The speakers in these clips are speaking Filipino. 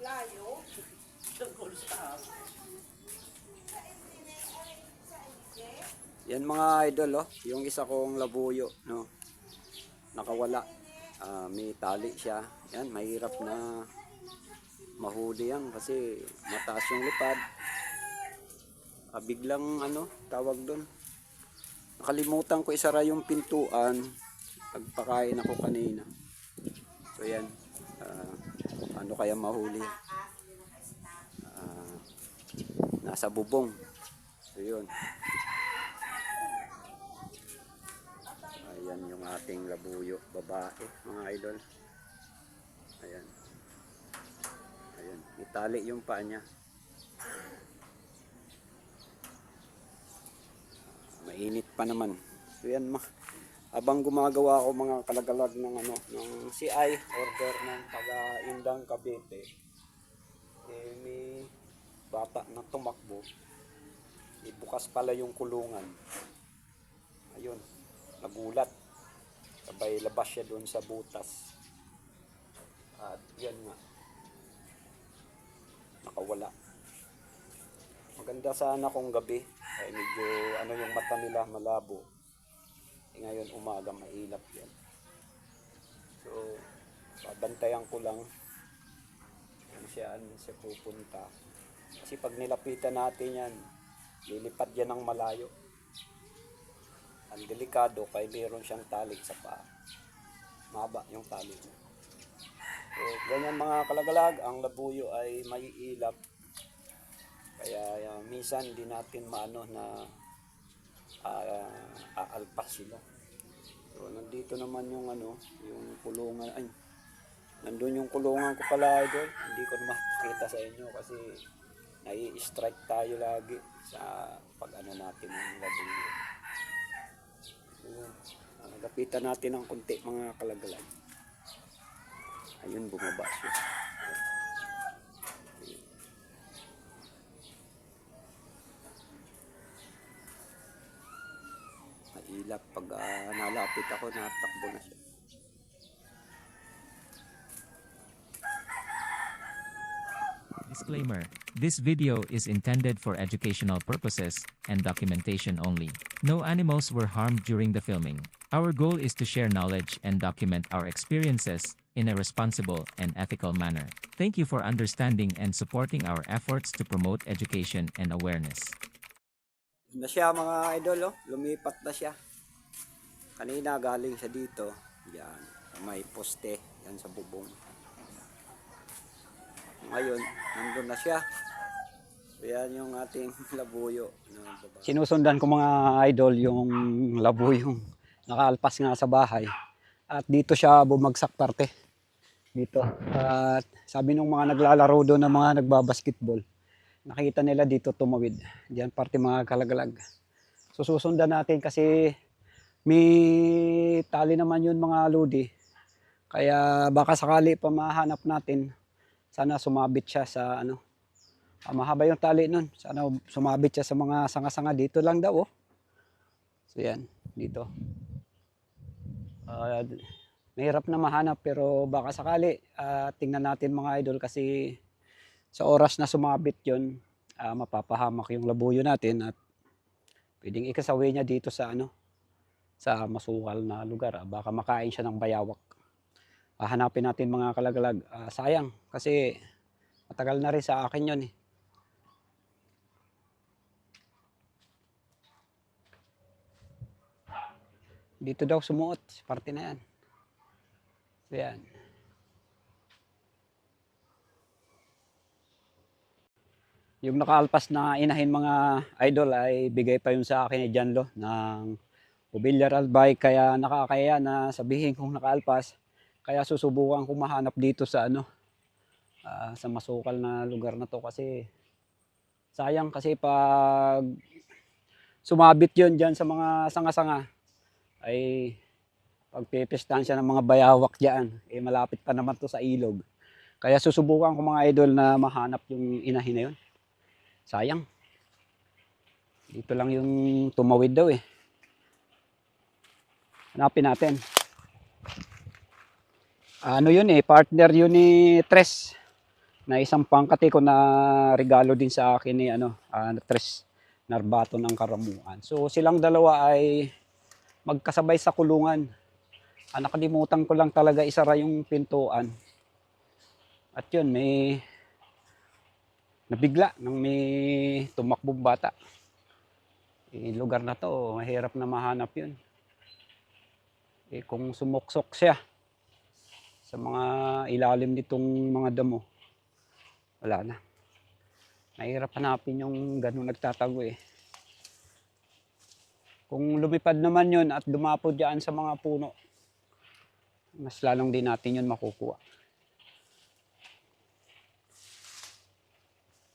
Layo. Tungkol sa Yan mga idol, oh, yung isa kong labuyo, no, nakawala. May tali siya. Yan, mahirap na mahuli yan kasi mataas yung lipad. Biglang ano, tawag doon. Nakalimutan ko isara yung pintuan. Nagpakain ako kanina. So yan, ano kaya mahuli? Nasa bubong. So yun. Ayan yung ating labuyo, babae, mga idol. Ayan. Ayan, itali yung paa niya. Mainit pa naman. So yan, abang gumagawa ako mga kalagalag ng ano, ng CI order ng taga Indang Cavite. May bata na tumakbo. Ibukas pala yung kulungan. Ayun, nagulat. Sabay labas siya doon sa butas. At yan nga, nakawala. Maganda sana kung gabi ay medyo ano yung mata nila malabo. Ngayon umaga mailap yan. So babantayan ko lang kung saan siya pupunta. Kasi pag nilapitan natin yan, lilipat yan ng malayo. Ang delikado kay meron siyang tali sa paa. Mahaba yung tali. So ganyan mga kalagalag, ang labuyo ay may ilap. Kaya minsan hindi natin maano na aalpas sila. So nandito naman yung ano, yung kulungan. Ay, nandun yung kulungan ko pala idol. Hindi ko makikita sa inyo kasi nai-strike tayo lagi sa pag ano natin ng labuyo. Lapitan natin ng konti mga kalagalag. Ayun, bumaba siya. Mailap pag nalapit ako, natakbo na siya. Disclaimer. This video is intended for educational purposes and documentation only. No animals were harmed during the filming. Our goal is to share knowledge and document our experiences in a responsible and ethical manner. Thank you for understanding and supporting our efforts to promote education and awareness. Na siya mga idol, oh. Lumipat na siya. Kanina galing siya dito. Yan, may poste yan sa bubong. Ngayon, nandun na siya. So yan yung ating labuyo. Sinusundan ko mga idol yung labuyong nakaalpas nga sa bahay. At dito siya bumagsak parte. Dito. At sabi nung mga naglalaro doon ng mga nagbabasketball, nakita nila dito tumawid. Diyan parte mga kalagalag. So susundan natin kasi may tali naman yun mga lodi. Kaya baka sakali pa mahanap natin. Sana sumabit siya sa ano. Mahaba yung tali nun. Sana sumabit siya sa mga sanga-sanga. Dito lang daw, oh. So yan, dito. Mahirap na mahanap pero baka sakali. Tingnan natin mga idol kasi sa oras na sumabit yun, mapapahamak yung labuyo natin at pwedeng ikasawi niya dito sa ano, sa masukal na lugar. Baka makain siya ng bayawak. Hanapin natin mga kalagalag. Sayang kasi matagal na rin sa akin yun eh. Dito daw sumuot, parte na yan. So yan. Yung nakaalpas na inahin mga idol ay bigay pa yun sa akin ni Janlo ng Mobiliar Albay. Kaya nakakaya na sabihin kung nakaalpas. Kaya susubukan kong mahanap dito sa ano, sa masukal na lugar na to kasi sayang kasi pag sumabit yun dyan sa mga sanga-sanga ay pagpipistahan siya ng mga bayawak dyan, eh malapit pa naman to sa ilog. Kaya susubukan ko mga idol na mahanap yung inahin na yun. Sayang. Dito lang yung tumawid daw eh. Hanapin natin. Ano yun eh, partner yun ni Tres na isang pangkati ko na regalo din sa akin ni Tres Narbato ng Karamuan. So silang dalawa ay magkasabay sa kulungan. Nakalimutan ko lang talaga isara yung pintuan. At yun, may nabigla nang may tumakbong bata. Lugar na to, mahirap na mahanap yun. Kung sumuksok siya sa mga ilalim nitong mga damo, wala na. Mahirap hanapin yung ganun nagtatago eh. Kung lumipad naman yun at dumapod dyan sa mga puno, mas lalong din natin yun makukuha.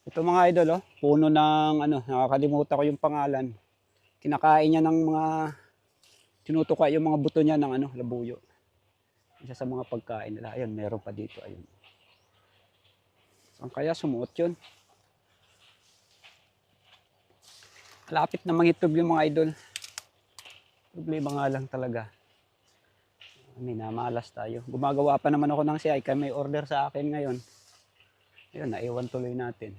Ito mga idol, puno ng nakakalimutan ko yung pangalan. Kinakain niya ng mga, tinutuka yung mga buto niya ng labuyo. Isa sa mga pagkain nila. Ayun, meron pa dito. Ayun. Saan kaya sumuot yun? Malapit na mangitog yung mga idol. Problema nga lang talaga. Minamalas tayo. Gumagawa pa naman ako ng CI. Kaya may order sa akin ngayon. Ayun, naiwan tuloy natin.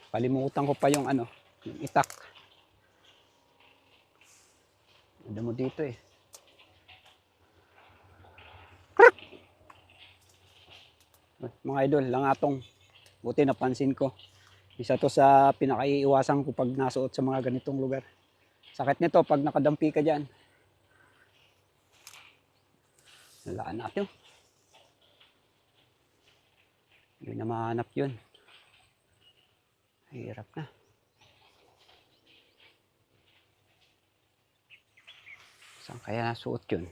Kalimutan ko pa yung yung itak. Ano mo dito eh. Mga idol, langatong. Buti napansin ko. Isa to sa pinakaiiwasan ko pag nasuot sa mga ganitong lugar. Sakit nito pag nakadampi ka dyan. Nalaan natin. Hindi na mahanap yun. Hirap na. Saan kaya nasuot yun?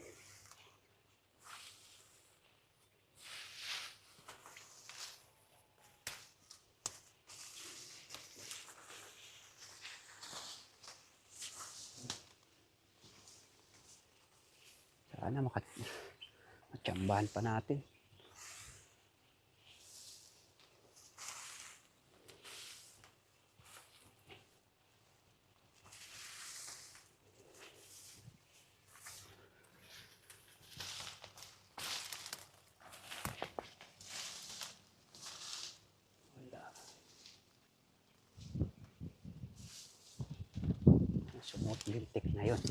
Sana matsambahan pa natin. Sumot lintik na yun.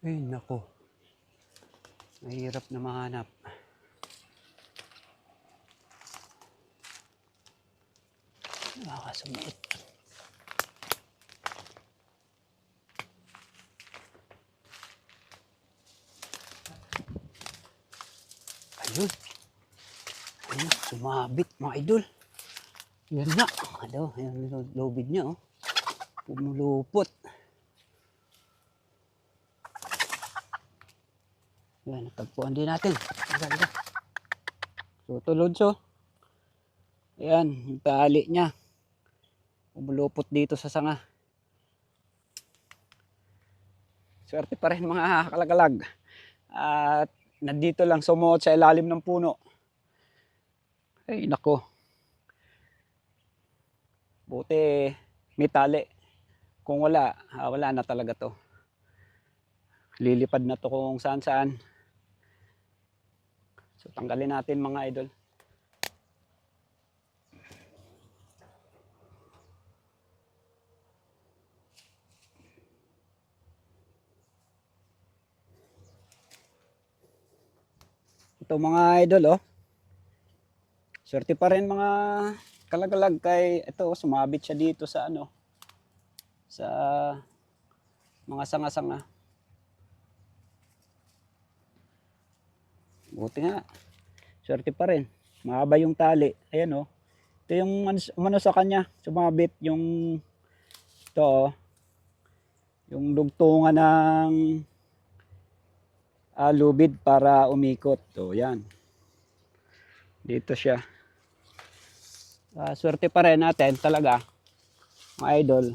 Ay nako. Mahirap na mahanap. Nakakasumot. Ayun. Ayun, sumabit mga idol. Yan na. Ayan yung lobid niya. Pumulupot. Yan, natagpuan din natin. So, tulod so. Ayan, yung tali niya. Pumulupot dito sa sanga. Swerte pa rin mga kalagalag. At nandito lang sumuot sa ilalim ng puno. Ay nako. Buti may tali. Kung wala, wala na talaga to. Lilipad na to kung saan saan. So tanggalin natin mga idol. Ito mga idol swerte pa rin mga kalagalag kay ito sumabit siya dito sa sa mga sanga-sanga. Buti nga. Swerte pa rin. Mahaba yung tali. Ayan Ito yung umano sa kanya. Sumabit yung ito yung dugtungan ng lubid para umikot. So yan. Dito siya. Swerte pa rin natin talaga. Mga idol.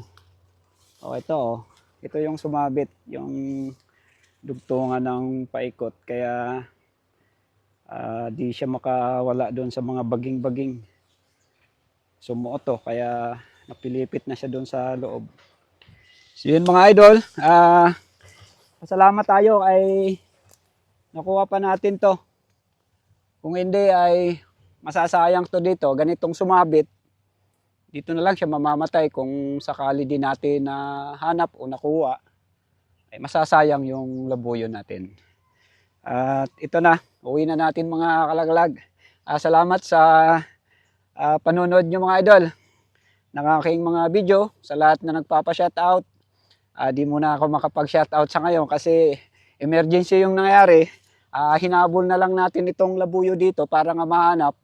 Ito yung sumabit. Yung dugtungan ng paikot kaya di siya makawala doon sa mga baging-baging. Sumuoto kaya napilipit na siya doon sa loob. So yun mga idol, pasalamat tayo ay nakuha pa natin to. Kung hindi ay masasayang to dito, ganitong sumabit. Dito na lang siya mamamatay kung sakali din natin na hanap o nakuha. Ay masasayang yung labuyo natin. At ito na, uwi na natin mga kalaglag. Salamat sa panonood nyo mga idol ng aking mga video, sa lahat na nagpapa-shoutout. Di muna ako makapag-shoutout sa ngayon kasi emergency yung nangyari. Hinabol na lang natin itong labuyo dito para nga mahanap.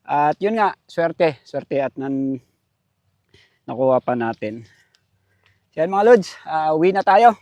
At yun nga, swerte at nakuha pa natin. Yan mga lods, uwi na tayo.